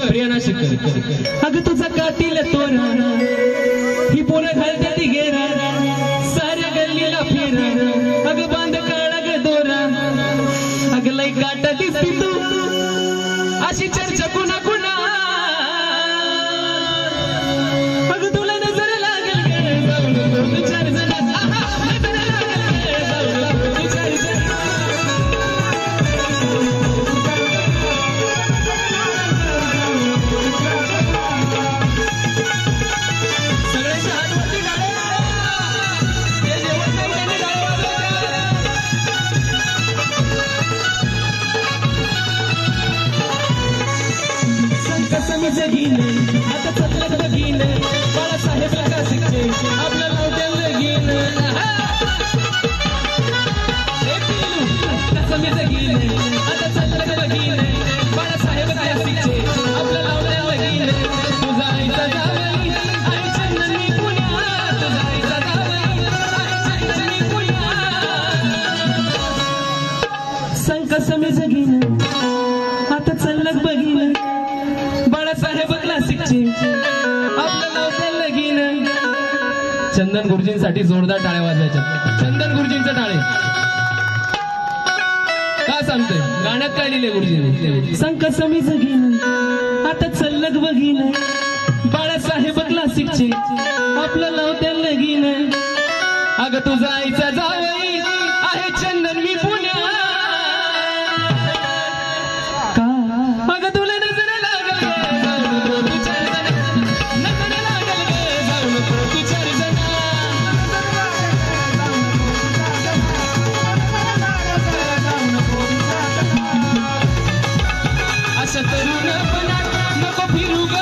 प्रिया नाशिककर अग तुझा कातील तोरा ही पोरं घालते ती गेरा साऱ्या गल्लीला फेरा अग बांध काढा ग दोरा अग लई काटा दिसती तू अशी चर्चा कुणा कुणा अग तुला नजर लागल ग जाऊन विचार जरा जगीन आता चलत बघीन बाळासाहेब कासिकचे आपलं लावत्याल लगीन कसं मी जगीन आता चलत बघीन बाळासाहेब कासिकचे आपलं लावत्याल लगीन तुझा आईचा जावई आई चंदनी पुण्यात तुझा आईचा जावई आई चंदनी पुण्यात सांग कसं मी जगीन आता चलत बघीन बाळासाहेब क्लासिकचे आपलं लावत्याल लगीन चंदन गुरुजींसाठी जोरदार टाळ्या वाजवायच्या चंदन गुरुजींचे टाळे का सांगतोय गाण्यात काय लिहिले गुरुजींनी सांग कसं मी जगीन आता चल्लक बघीन बाळासाहेब क्लासिकचे आपलं लावत्याल लगीन अगं तुझा आईचा जावई आहे चंदन मी पुण्या नको फिरू ग